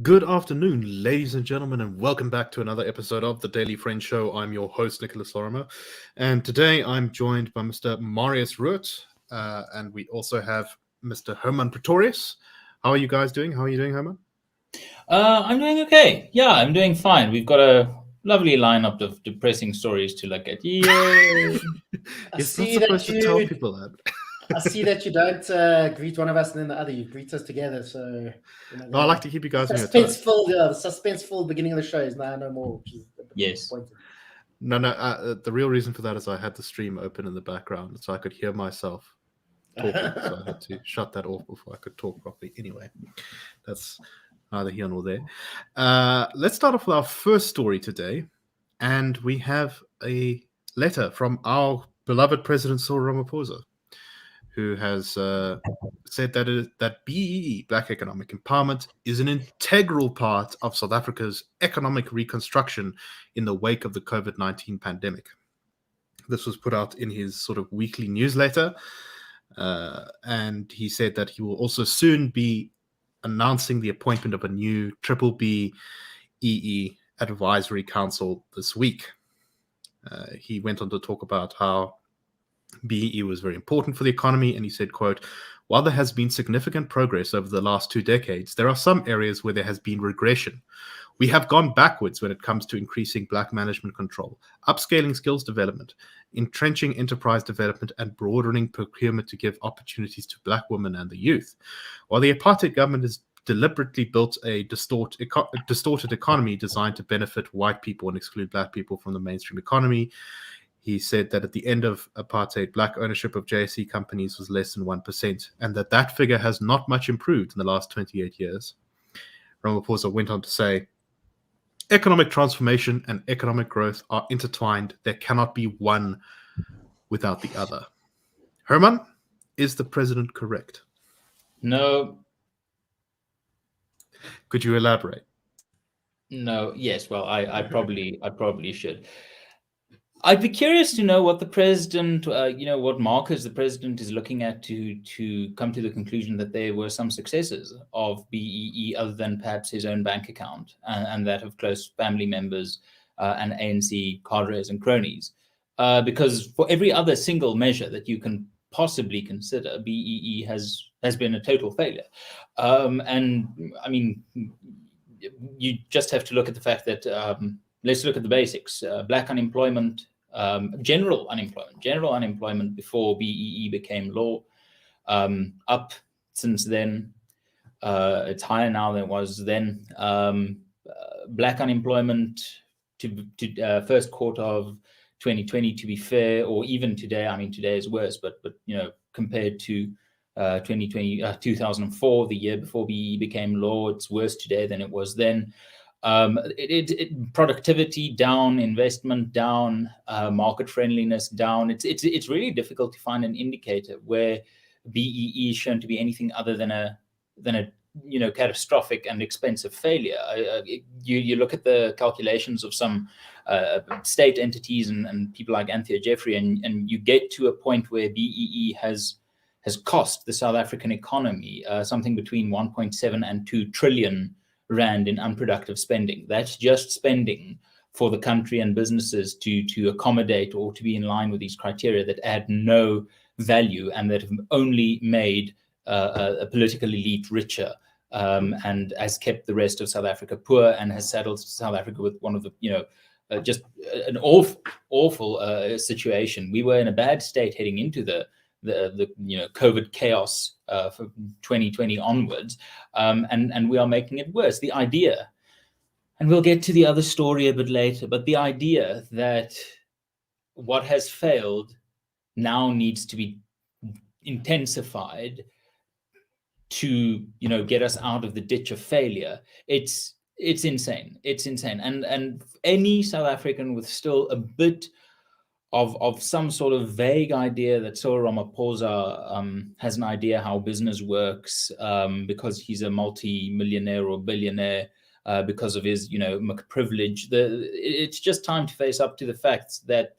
Good afternoon, ladies and gentlemen, and welcome back to another episode of the Daily Friend Show. I'm your host, Nicholas Lorimer, and today I'm joined by Mr. Marius Roodt, and we also have Mr. Hermann Pretorius. How are you guys doing? How are you doing, Hermann? I'm doing okay. Yeah, I'm doing fine. We've got a lovely lineup of depressing stories to look at. Yeah. You're not supposed to tell people that. I see that you don't greet one of us and then the other. You greet us together. So no, I like to keep you guys on your toes. The suspenseful beginning of the show is now no more. Which is yes. No. The real reason for that is I had the stream open in the background, so I could hear myself talking. So I had to shut that off before I could talk properly. Anyway, that's neither here nor there. Let's start off with our first story today, and we have a letter from our beloved President Cyril Ramaphosa, who has said that BEE, Black Economic Empowerment, is an integral part of South Africa's economic reconstruction in the wake of the COVID-19 pandemic. This was put out in his sort of weekly newsletter, and he said that he will also soon be announcing the appointment of a new BBEE advisory council this week. He went on to talk about how BEE was very important for the economy, and he said, quote, "While there has been significant progress over the last 2 decades, there are some areas where there has been regression. We have gone backwards when it comes to increasing Black management control, upscaling skills development, entrenching enterprise development, and broadening procurement to give opportunities to Black women and the youth. While the apartheid government has deliberately built a distorted economy designed to benefit white people and exclude Black people from the mainstream economy," he said that at the end of apartheid, Black ownership of JSE companies was less than 1%, and that figure has not much improved in the last 28 years. Ramaphosa went on to say, "Economic transformation and economic growth are intertwined. There cannot be one without the other." Hermann, is the president correct? No. Could you elaborate? No. Yes. Well, I probably should. I'd be curious to know what the president, what markers the president is looking at to come to the conclusion that there were some successes of BEE other than perhaps his own bank account and that of close family members and ANC cadres and cronies. Because for every other single measure that you can possibly consider, BEE has been a total failure. And I mean, you just have to look at the fact that let's look at the basics. Black unemployment, general unemployment before BEE became law, up since then. It's higher now than it was then. Black unemployment to first quarter of 2020, to be fair, or even today. I mean, today is worse, but compared to 2004, the year before BEE became law, it's worse today than it was then. Productivity down, investment down, market friendliness down. It's really difficult to find an indicator where BEE is shown to be anything other than a catastrophic and expensive failure. You look at the calculations of some state entities and people like Anthea Jeffrey, and you get to a point where BEE has cost the South African economy something between 1.7 and 2 trillion rand in unproductive spending. That's just spending for the country and businesses to accommodate or to be in line with these criteria that add no value and that have only made a political elite richer and has kept the rest of South Africa poor and has saddled South Africa with one of the, just an awful situation. We were in a bad state heading into the COVID chaos from 2020 onwards, and we are making it worse. The idea, and we'll get to the other story a bit later, but the idea that what has failed now needs to be intensified to get us out of the ditch of failure, it's insane. It's insane. And any South African with still a bit of some sort of vague idea that Cyril Ramaphosa has an idea how business works because he's a multi-millionaire or billionaire, because of his, privilege. It's just time to face up to the facts that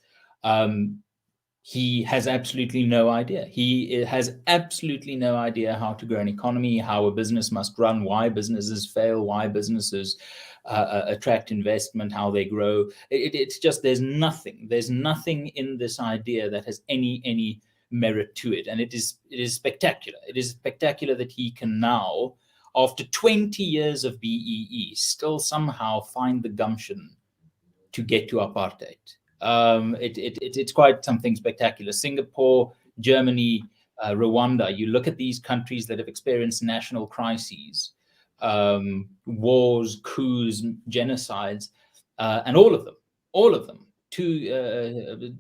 he has absolutely no idea. He has absolutely no idea how to grow an economy, how a business must run, why businesses fail, why businesses attract investment, how they grow. It's just there's nothing in this idea that has any merit to it, and it is spectacular. It is spectacular that he can now, after 20 years of BEE, still somehow find the gumption to get to apartheid. It's quite something spectacular. Singapore, Germany, Rwanda, you look at these countries that have experienced national crises, wars, coups, genocides, and all of them, to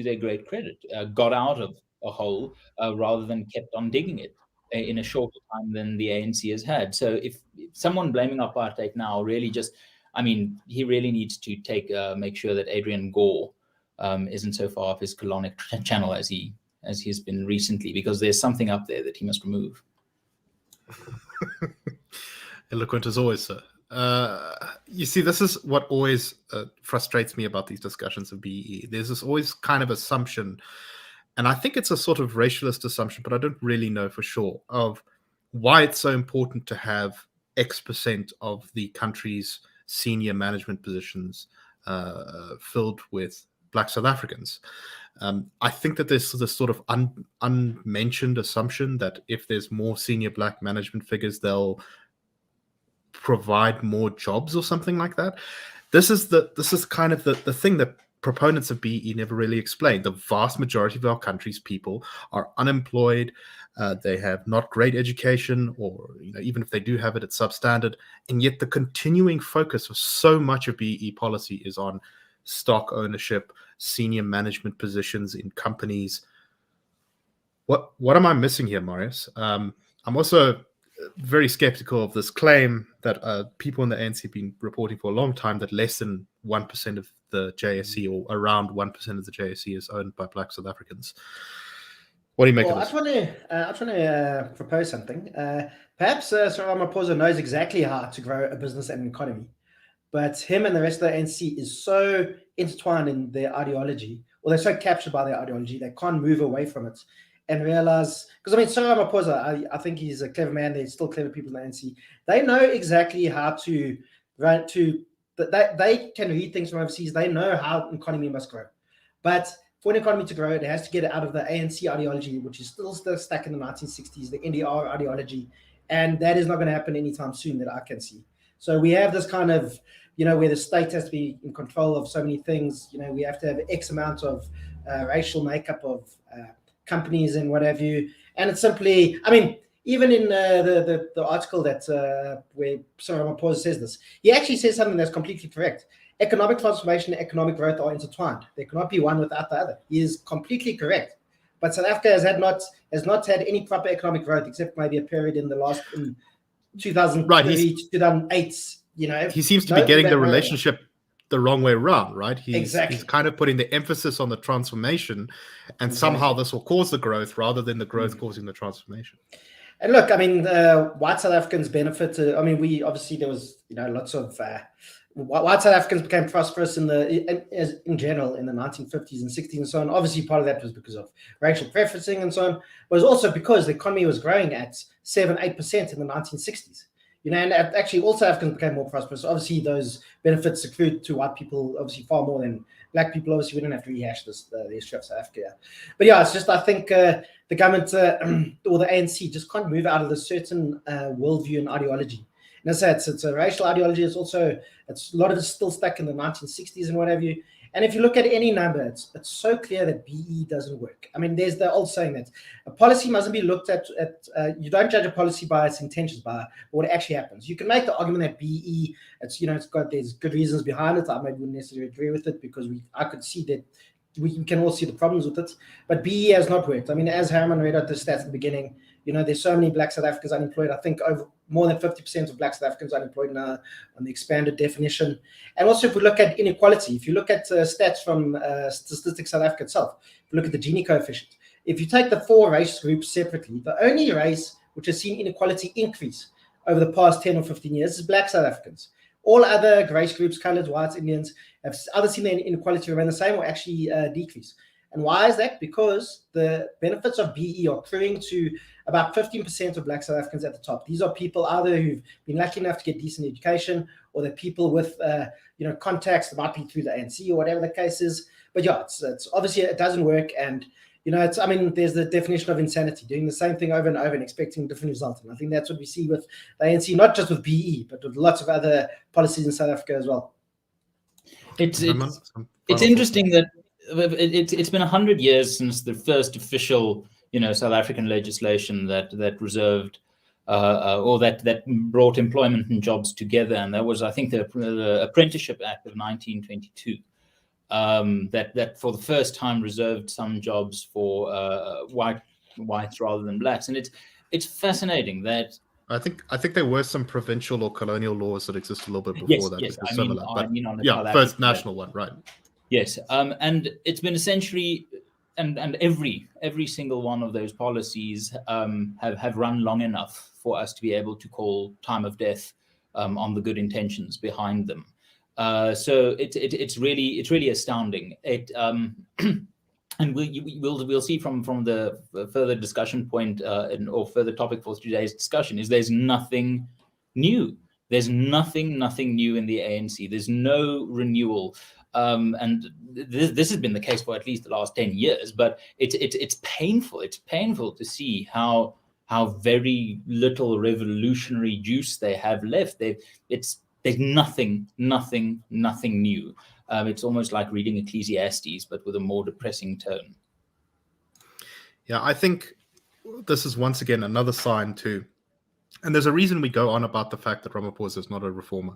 their great credit, got out of a hole rather than kept on digging it in a shorter time than the ANC has had. So if someone blaming apartheid now really just, he really needs to make sure that Adrian Gore isn't so far off his colonic channel as he has been recently, because there's something up there that he must remove. Eloquent as always, sir. You see, this is what always frustrates me about these discussions of BEE. There's this always kind of assumption, and I think it's a sort of racialist assumption, but I don't really know for sure, of why it's so important to have X% of the country's senior management positions filled with Black South Africans. I think that there's this sort of unmentioned assumption that if there's more senior Black management figures, they'll provide more jobs or something like that. This is kind of the thing that proponents of BEE never really explain. The vast majority of our country's people are unemployed. They have not great education, or even if they do have it, it's substandard. And yet the continuing focus of so much of BEE policy is on stock ownership, senior management positions in companies. What am I missing here, Marius? I'm also very skeptical of this claim that people in the ANC have been reporting for a long time that less than 1% of the JSE, or around 1% of the JSE, is owned by Black South Africans. What do you make of this? I just want to propose something. Perhaps Sir Ramaphosa knows exactly how to grow a business and an economy, but him and the rest of the ANC is so intertwined in their ideology, or they're so captured by their ideology, they can't move away from it and realize, because Sir Ramaphosa, I think he's a clever man. There's still clever people in the ANC. They know exactly how to they can read things from overseas. They know how an economy must grow. But for an economy to grow, it has to get out of the ANC ideology, which is still stuck in the 1960s, the NDR ideology. And that is not going to happen anytime soon that I can see. So we have this kind of, where the state has to be in control of so many things. We have to have X amount of racial makeup of companies and what have you. And it's simply, even in the article that where Sir Ramaphosa says this, he actually says something that's completely correct. Economic transformation and economic growth are intertwined. They cannot be one without the other. He is completely correct. But South Africa has not had any proper economic growth, except maybe a period in 2003 to 2008. He seems to be getting the relationship the wrong way around, right? He's kind of putting the emphasis on the transformation, and somehow this will cause the growth rather than the growth causing the transformation. And look, white South Africans benefited. We obviously, there was lots of white South Africans became prosperous in general in the 1950s and 60s and so on. Obviously, part of that was because of racial preferencing and so on, but it was also because the economy was growing at 7-8% in the 1960s. And actually all South Africans became more prosperous. Obviously, those benefits accrued to white people, obviously far more than Black people. Obviously, we don't have to rehash the history of South Africa. But yeah, it's just, I think the government or the ANC just can't move out of this certain worldview and ideology. And as I said, it's a racial ideology. It's a lot of it's still stuck in the 1960s and what have you. And if you look at any number, it's so clear that BEE doesn't work. There's the old saying that a policy mustn't be looked at. You don't judge a policy by its intentions, by what actually happens. You can make the argument that BEE, there's good reasons behind it. I maybe wouldn't necessarily agree with it, because I could see that we can all see the problems with it. But BEE has not worked. As Hermann read out the stats at the beginning, there's so many Black South Africans unemployed. I think over more than 50% of Black South Africans are unemployed now on the expanded definition. And also, if we look at inequality, if you look at stats from Statistics South Africa itself, if you look at the Gini coefficient, if you take the four race groups separately, the only race which has seen inequality increase over the past 10 or 15 years is Black South Africans. All other race groups, coloureds, whites, Indians, have either seen their inequality remain the same or actually decrease. And why is that? Because the benefits of BE are accruing to about 15% of Black South Africans at the top. These are people either who've been lucky enough to get decent education, or they're people with contacts that might be through the ANC or whatever the case is. But yeah, it's obviously it doesn't work, and there's the definition of insanity, doing the same thing over and over and expecting a different result. And I think that's what we see with the ANC, not just with BE, but with lots of other policies in South Africa as well. It's interesting that it's been 100 years since the first official, South African legislation that reserved or that brought employment and jobs together, and that was, I think, the Apprenticeship Act of 1922. That for the first time reserved some jobs for whites rather than blacks, and it's fascinating that. I think there were some provincial or colonial laws that existed a little bit before that. Yes, similar, but first national one, right? Yes, and it's been essentially, and every single one of those policies have run long enough for us to be able to call time of death on the good intentions behind them. So it's really astounding. And we'll see from the further discussion point or further topic for today's discussion is there's nothing new. There's nothing new in the ANC. There's no renewal. And this has been the case for at least the last 10 years, but it's painful. It's painful to see how very little revolutionary juice they have left. There's nothing new. It's almost like reading Ecclesiastes, but with a more depressing tone. Yeah, I think this is once again another sign too. And there's a reason we go on about the fact that Ramaphosa is not a reformer,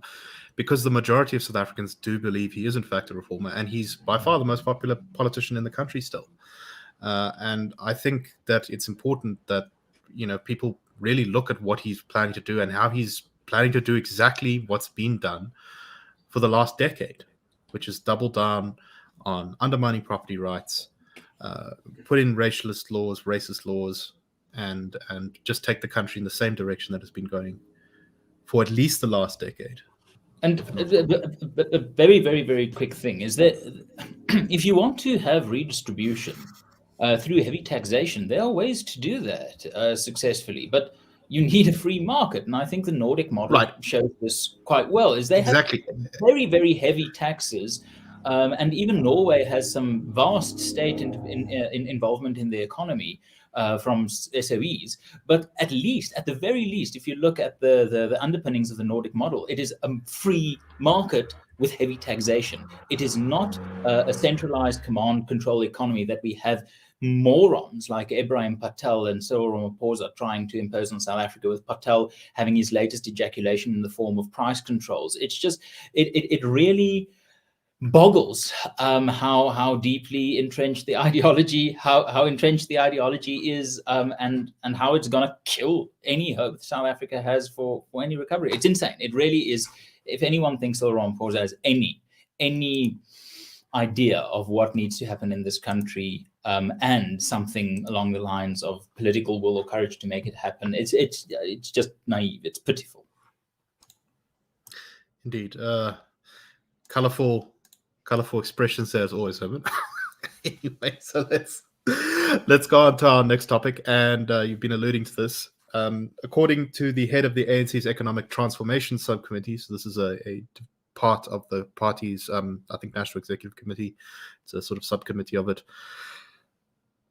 because the majority of South Africans do believe he is in fact a reformer, and he's by far the most popular politician in the country still. And I think that it's important that people really look at what he's planning to do and how he's planning to do exactly what's been done for the last decade, which is double down on undermining property rights, put in racist laws, and just take the country in the same direction that has been going for at least the last decade. And a very, very, very quick thing is that if you want to have redistribution through heavy taxation, there are ways to do that successfully, but you need a free market. And I think the Nordic model shows this quite well, is they have very, very heavy taxes. And even Norway has some vast state involvement in the economy from SOEs. But at the very least, if you look at the underpinnings of the Nordic model, it is a free market with heavy taxation. It is not a centralized command control economy that we have morons like Ebrahim Patel and Cyril Ramaphosa trying to impose on South Africa, with Patel having his latest ejaculation in the form of price controls. It's just, it really boggles how deeply entrenched the ideology, how entrenched the ideology is, and how it's going to kill any hope South Africa has for any recovery. It's insane. It really is. If anyone thinks Cyril Ramaphosa has any idea of what needs to happen in this country, and something along the lines of political will or courage to make it happen, it's just naive. It's pitiful. Indeed. Colorful expressions there as always, Herman. Anyway, so let's go on to our next topic, and you've been alluding to this. According to the head of the ANC's Economic Transformation Subcommittee, so this is a part of the party's, I think, National Executive Committee. It's a sort of subcommittee of it.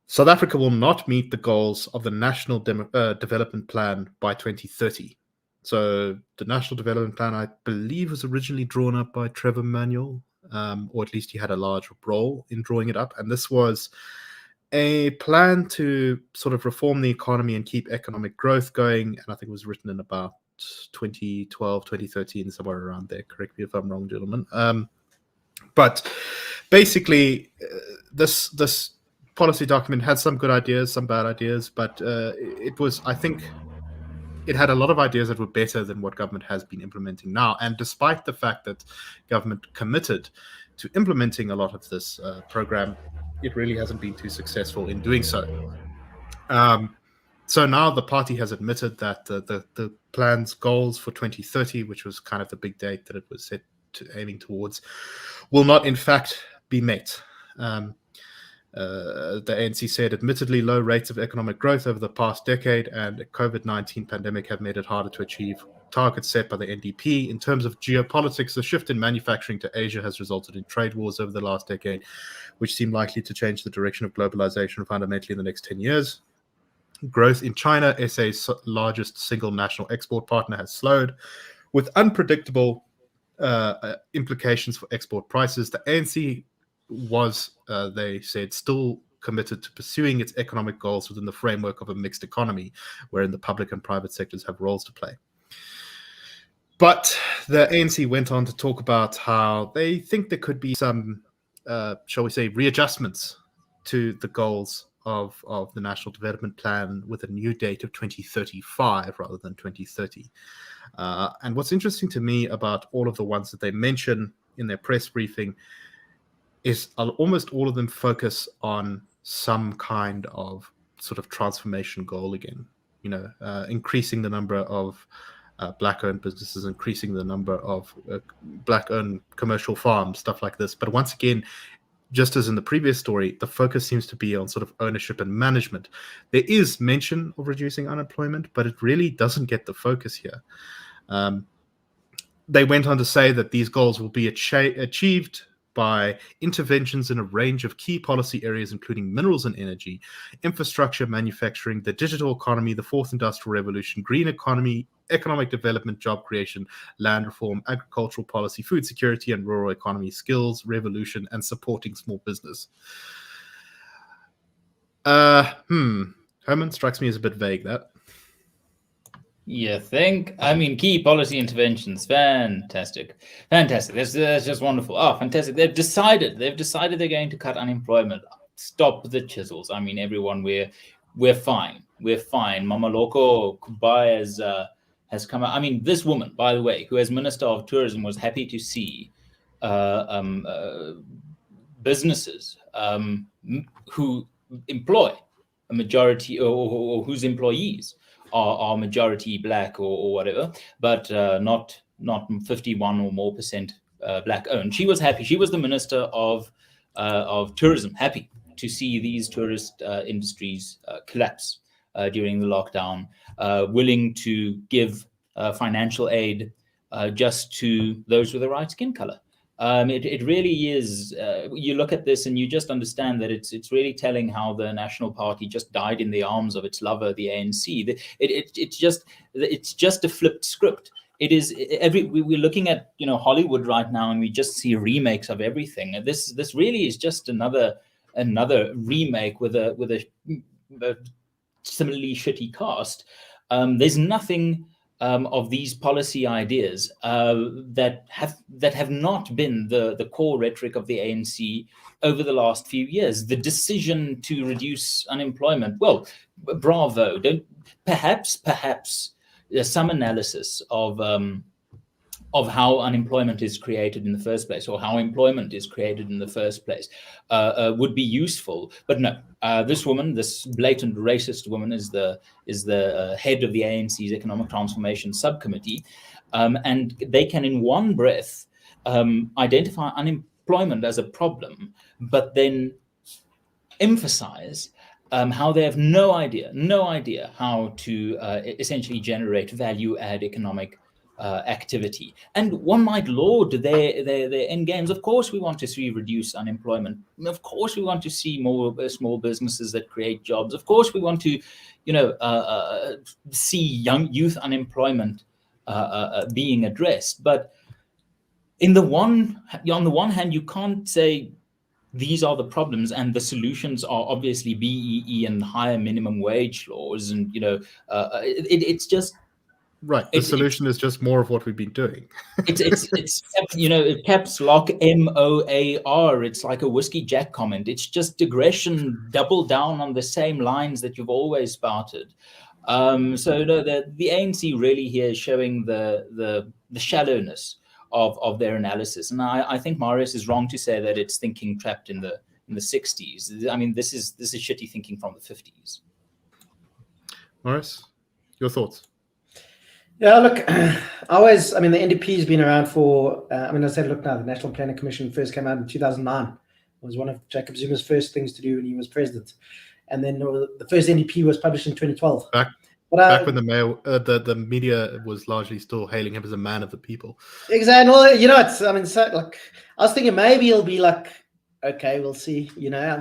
South Africa will not meet the goals of the National Development Plan by 2030. So the National Development Plan, I believe, was originally drawn up by Trevor Manuel, or at least he had a large role in drawing it up. And this was a plan to sort of reform the economy and keep economic growth going. And I think it was written in about 2012, 2013, somewhere around there. Correct me if I'm wrong, gentlemen. But basically, this policy document had some good ideas, some bad ideas, but it was, I think, it had a lot of ideas that were better than what government has been implementing now. And despite the fact that government committed to implementing a lot of this program, it really hasn't been too successful in doing so. So now the party has admitted that the plan's goals for 2030, which was kind of the big date that it was set to aiming towards, will not in fact be met. The ANC said, admittedly, low rates of economic growth over the past decade and the COVID-19 pandemic have made it harder to achieve targets set by the NDP. In terms of geopolitics, the shift in manufacturing to Asia has resulted in trade wars over the last decade, which seem likely to change the direction of globalization fundamentally in the next 10 years. Growth in China, SA's largest single national export partner, has slowed, with unpredictable implications for export prices. The ANC was, they said, still committed to pursuing its economic goals within the framework of a mixed economy, wherein the public and private sectors have roles to play. But the ANC went on to talk about how they think there could be some, shall we say, readjustments to the goals of the National Development Plan with a new date of 2035 rather than 2030. And what's interesting to me about all of the ones that they mention in their press briefing is almost all of them focus on some kind of sort of transformation goal again. Increasing the number of Black-owned businesses, increasing the number of Black-owned commercial farms, stuff like this. But once again, just as in the previous story, the focus seems to be on sort of ownership and management. There is mention of reducing unemployment, but it really doesn't get the focus here. They went on to say that these goals will be achieved by interventions in a range of key policy areas, including minerals and energy, infrastructure, manufacturing, the digital economy, the fourth industrial revolution, green economy, economic development, job creation, land reform, agricultural policy, food security and rural economy, skills, revolution, and supporting small business. Hermann, strikes me as a bit vague, that. You think? I mean, key policy interventions. Fantastic. That's just wonderful. Oh, fantastic. They've decided they're going to cut unemployment. Stop the chisels. I mean, everyone, we're fine. We're fine. Mama Loko Kubai has come out. I mean, this woman, by the way, who as Minister of Tourism was happy to see businesses who employ a majority or whose employees are majority Black or whatever, but not 51 or more percent Black owned. She was happy. She was the Minister of Tourism, happy to see these tourist industries collapse during the lockdown, willing to give financial aid just to those with the right skin color. It really is. You look at this and you just understand that it's really telling how the National Party just died in the arms of its lover, the ANC. It's just a flipped script. It is we're looking at Hollywood right now, and we just see remakes of everything. And this really is just another remake with a similarly shitty cast. There's nothing of these policy ideas that have not been the core rhetoric of the ANC over the last few years. The decision to reduce unemployment, well, bravo. Perhaps some analysis of how unemployment is created in the first place, or how employment is created in the first place, would be useful. But no, this woman, this blatant racist woman, is the head of the ANC's Economic Transformation Subcommittee, and they can, in one breath, identify unemployment as a problem, but then emphasize how they have no idea how to essentially generate value-add economic activity. And one might laud their end games. Of course, we want to see reduce unemployment. Of course, we want to see more small businesses that create jobs. Of course, we want to, see youth unemployment being addressed. But on the one hand, you can't say these are the problems, and the solutions are obviously BEE and higher minimum wage laws, and it's just. Right. The solution is just more of what we've been doing. it's caps lock MOAR. It's like a Whiskey Jack comment. It's just digression, double down on the same lines that you've always spouted. So the ANC really here is showing the shallowness of their analysis, and I think Marius is wrong to say that it's thinking trapped in the 60s. I mean, this is shitty thinking from the 50s. Marius, your thoughts? Yeah, look, the NDP has been around for, I said, look now, the National Planning Commission first came out in 2009. It was one of Jacob Zuma's first things to do when he was president. And then the first NDP was published in 2012. Back when the media was largely still hailing him as a man of the people. Exactly. Well, I was thinking maybe he'll be like, okay, we'll see. I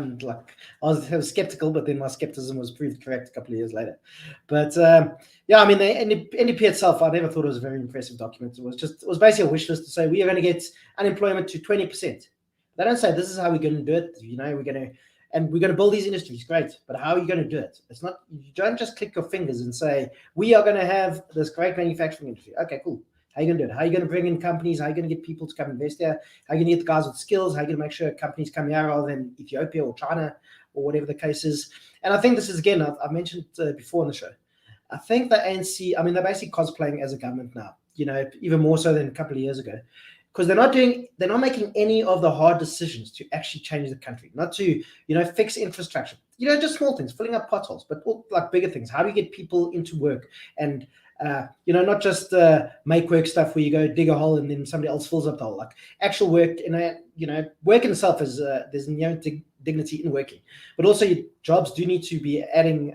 was skeptical, but then my skepticism was proved correct a couple of years later. But the NDP itself, I never thought it was a very impressive document. It was basically a wish list to say we are going to get unemployment to 20%. They don't say this is how we're going to do it. We're going to build these industries. Great, but how are you going to do it? It's not. You don't just click your fingers and say we are going to have this great manufacturing industry. Okay, cool. How are you going to do it? How are you going to bring in companies? How are you going to get people to come invest there? How are you going to get the guys with skills? How are you going to make sure companies come here rather than Ethiopia or China or whatever the case is? And I think this is, again, I've mentioned before on the show, I think the ANC, they're basically cosplaying as a government now, even more so than a couple of years ago, because they're not making any of the hard decisions to actually change the country, not to, fix infrastructure, just small things, filling up potholes, but all, like bigger things. How do you get people into work and, not just make work stuff where you go dig a hole and then somebody else fills up the hole, like actual work. Work in itself is there's inherent dignity in working, but also your jobs do need to be adding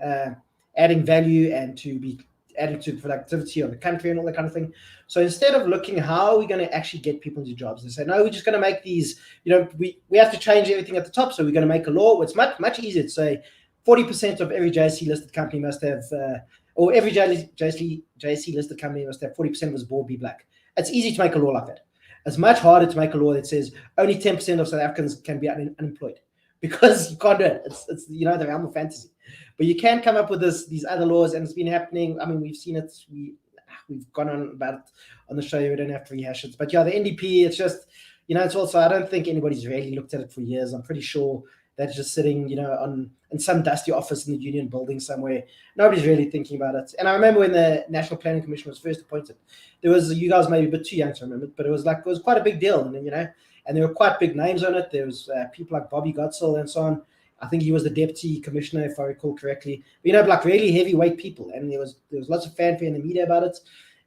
value and to be adding to productivity of the country and all that kind of thing. So instead of looking how are we going to actually get people into jobs, they say no, we're just going to make these. We have to change everything at the top, so we're going to make a law. It's much easier to say 40% of every JSE listed company must have. Or every JSE listed company must have 40% of its board be black. It's easy to make a law like that. It's much harder to make a law that says only 10% of South Africans can be unemployed, because you can't do it. It's the realm of fantasy. But you can come up with these other laws, and it's been happening. We've seen it. We've gone on about it on the show. We don't have to rehash it. But yeah, the NDP, it's just, it's also, I don't think anybody's really looked at it for years. I'm pretty sure that's just sitting, in some dusty office in the union building somewhere. Nobody's really thinking about it. And I remember when the National Planning Commission was first appointed, there was, you guys may be a bit too young to remember, but it was quite a big deal. And there were quite big names on it. There was people like Bobby Gotzel and so on. I think he was the deputy commissioner, if I recall correctly. But, really heavyweight people. And there was lots of fanfare in the media about it.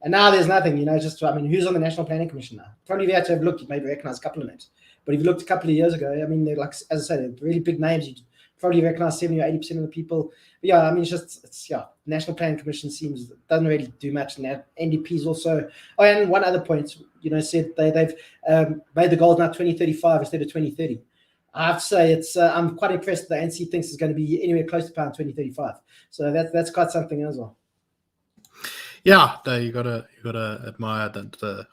And now there's nothing, who's on the National Planning Commission now? Probably if you had to have looked, you'd maybe recognize a couple of names. But if you looked a couple of years ago, they're like, as I said, they're really big names. You probably recognize 70 or 80% of the people. But yeah, it's National Planning Commission doesn't really do much. And that NDP's also. Oh, and one other point, said they've made the goals now 2035 instead of 2030. I have to say I'm quite impressed that the ANC thinks it's going to be anywhere close to pound 2035. So that's quite something as well. Yeah, you gotta admire that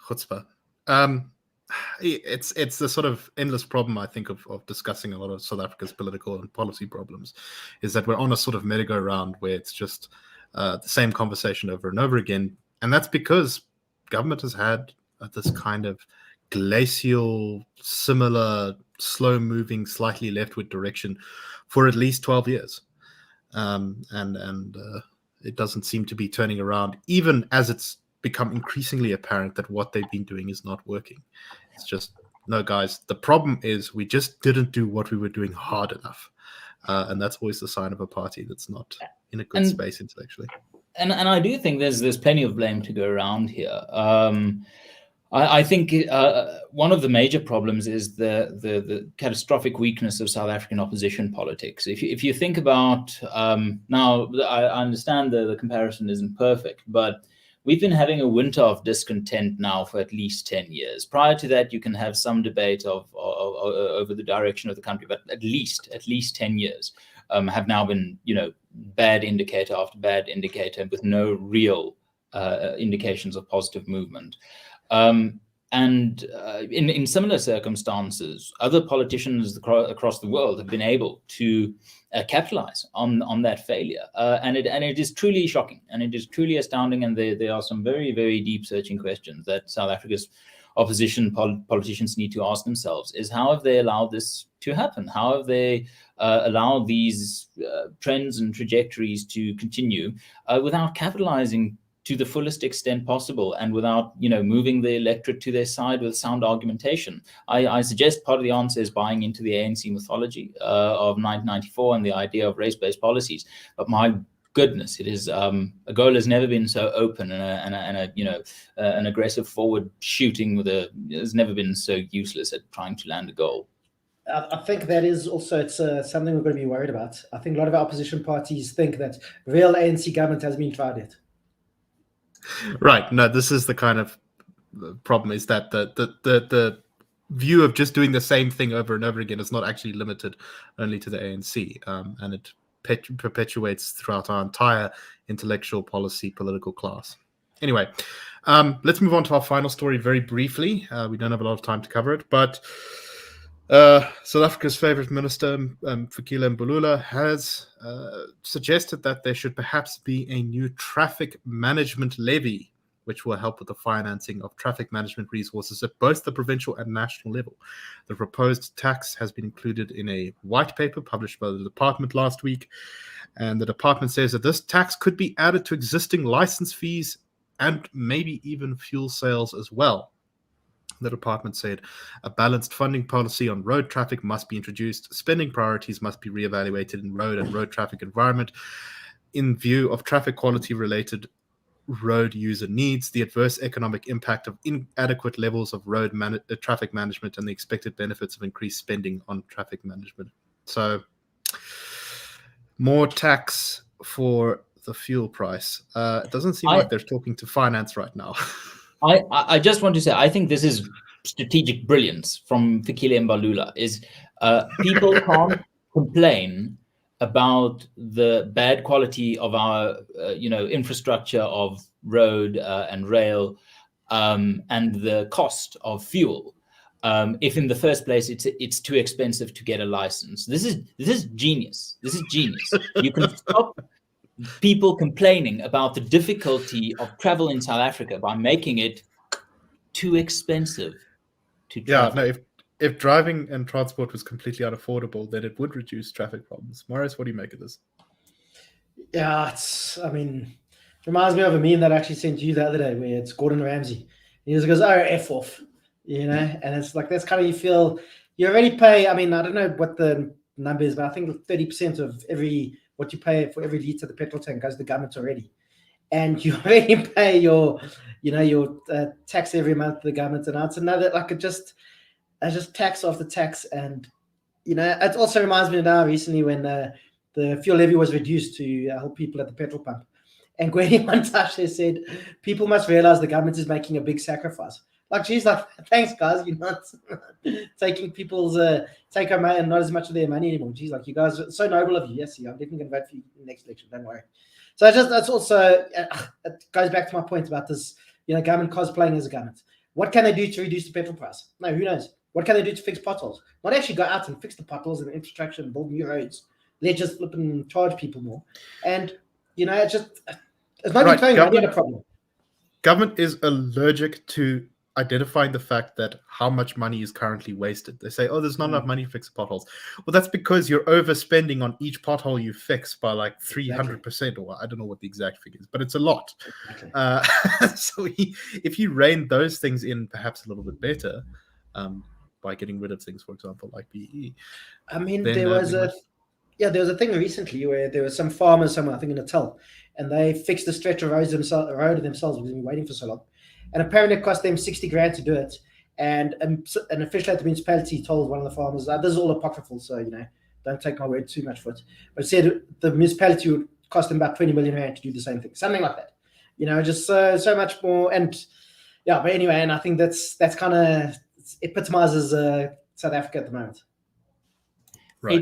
chutzpah. It's the sort of endless problem, I think, of discussing a lot of South Africa's political and policy problems, is that we're on a sort of merry-go-round where it's just the same conversation over and over again. And that's because government has had this kind of glacial, similar, slow-moving, slightly leftward direction for at least 12 years. And it doesn't seem to be turning around, even as it's become increasingly apparent that what they've been doing is not working. It's just, no, guys, the problem is we just didn't do what we were doing hard enough. And that's always the sign of a party that's not in a good space intellectually. And I do think there's plenty of blame to go around here. I think one of the major problems is the catastrophic weakness of South African opposition politics. If you think about now, I understand the comparison isn't perfect, but we've been having a winter of discontent now for at least 10 years. Prior to that, you can have some debate of over the direction of the country, but at least 10 years have now been, bad indicator after bad indicator with no real indications of positive movement. And in similar circumstances, other politicians across the world have been able to capitalize on that failure, and it is truly shocking, and it is truly astounding, and there are some very, very deep searching questions that South Africa's opposition politicians need to ask themselves: is how have they allowed this to happen? How have they allowed these trends and trajectories to continue without capitalizing to the fullest extent possible, and without, moving the electorate to their side with sound argumentation? I suggest part of the answer is buying into the ANC mythology of 1994 and the idea of race-based policies. But my goodness, it is Angola has never been so open, and an aggressive forward shooting has never been so useless at trying to land a goal. I think that is also something we're going to be worried about. I think a lot of our opposition parties think that real ANC government has been tried yet. Right. No, this is the kind of problem, is that the view of just doing the same thing over and over again is not actually limited only to the ANC, and it perpetuates throughout our entire intellectual policy political class. Anyway, let's move on to our final story very briefly. We don't have a lot of time to cover it, but South Africa's favorite minister, Fikile Mbalula, has suggested that there should perhaps be a new traffic management levy, which will help with the financing of traffic management resources at both the provincial and national level. The proposed tax has been included in a white paper published by the department last week, and the department says that this tax could be added to existing license fees and maybe even fuel sales as well. The department said a balanced funding policy on road traffic must be introduced. Spending priorities must be reevaluated in road and road traffic environment in view of traffic quality related road user needs, the adverse economic impact of inadequate levels of road traffic management, and the expected benefits of increased spending on traffic management. So, more tax for the fuel price. It doesn't seem like they're talking to finance right now. I just want to say, I think this is strategic brilliance from Fikile Mbalula. Is people can't complain about the bad quality of our infrastructure of road and rail, and the cost of fuel, if in the first place it's too expensive to get a license. This is genius. This is genius. You can stop people complaining about the difficulty of travel in South Africa by making it too expensive to travel. Yeah, no, if driving and transport was completely unaffordable, then it would reduce traffic problems. Marius, what do you make of this? Yeah, it reminds me of a meme that I actually sent you the other day, where it's Gordon Ramsay. He just goes, "Oh, F off," and it's like, that's kind of, you feel you already pay. I mean, I don't know what the number is, but I think 30% of what you pay for every liter of the petrol tank goes to the government already, and you already pay your tax every month to the government, and now it's another, like, it's just tax after tax. And it also reminds me now recently when the fuel levy was reduced to help people at the petrol pump, and Gwenny Montashe said people must realize the government is making a big sacrifice. Like, she's like, thanks guys, you're not taking people's take home and not as much of their money anymore. She's like, you guys are so noble of you. Yes, I'm definitely going to vote for you in the next election, don't worry. So that's also, it goes back to my point about this, government cosplaying as a government. What can they do to reduce the petrol price? No, who knows? What can they do to fix potholes? Not actually go out and fix the potholes and infrastructure and build new roads. Let's just flip and charge people more. And, it's not even throwing money at a problem. Government is allergic to identifying the fact that how much money is currently wasted. They say, oh, there's not enough money to fix the potholes. Well, that's because you're overspending on each pothole you fix by like 300%, or I don't know what the exact figure is, but it's a lot. Exactly. So if you rein those things in perhaps a little bit better, by getting rid of things, for example, like BE. I mean, there was a thing recently where there were some farmers somewhere, I think in Natal, and they fixed the stretch of road themselves because they've been waiting for so long. And apparently it cost them 60 grand to do it. And an official at the municipality told one of the farmers, this is all apocryphal, so, don't take my word too much for it. But it said the municipality would cost them about 20 million rand to do the same thing. Something like that. Just so much more. And yeah, but anyway, and I think that's kind of epitomizes South Africa at the moment. Right.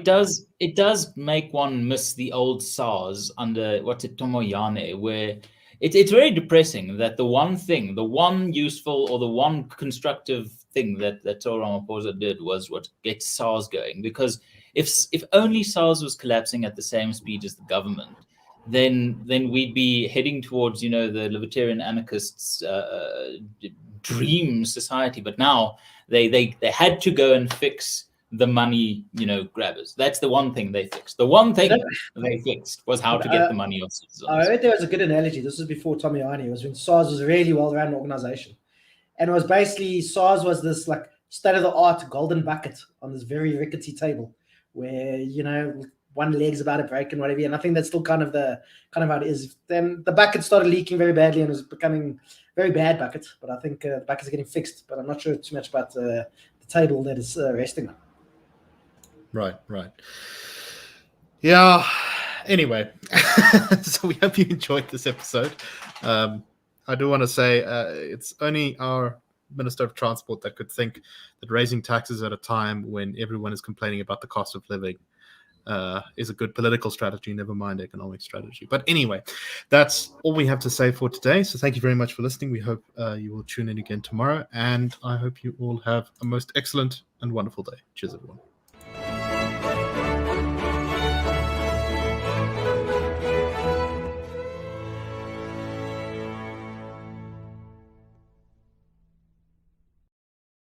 It does make one miss the old SARS under Tomoyane, where it's very depressing that the one useful or the one constructive thing that Ramaphosa did was what gets SARS going. Because if only SARS was collapsing at the same speed as the government, then we'd be heading towards the libertarian anarchists' dream society. But now they had to go and fix the money, grabbers. That's the one thing they fixed. The one thing they fixed was how to get the money off citizens. I heard there was a good analogy. This was before Tomoyane. It was when SARS was a really well-run organization. And it was basically, SARS was this like state-of-the-art golden bucket on this very rickety table where, one leg's about to break and whatever. And I think that's still kind of how it is. Then the bucket started leaking very badly and was becoming very bad bucket. But I think the buckets are getting fixed. But I'm not sure too much about the table that is resting on. Right. Yeah. Anyway, so we hope you enjoyed this episode. I do want to say it's only our Minister of Transport that could think that raising taxes at a time when everyone is complaining about the cost of living is a good political strategy, never mind economic strategy. But anyway, that's all we have to say for today. So thank you very much for listening. We hope you will tune in again tomorrow, and I hope you all have a most excellent and wonderful day. Cheers, everyone.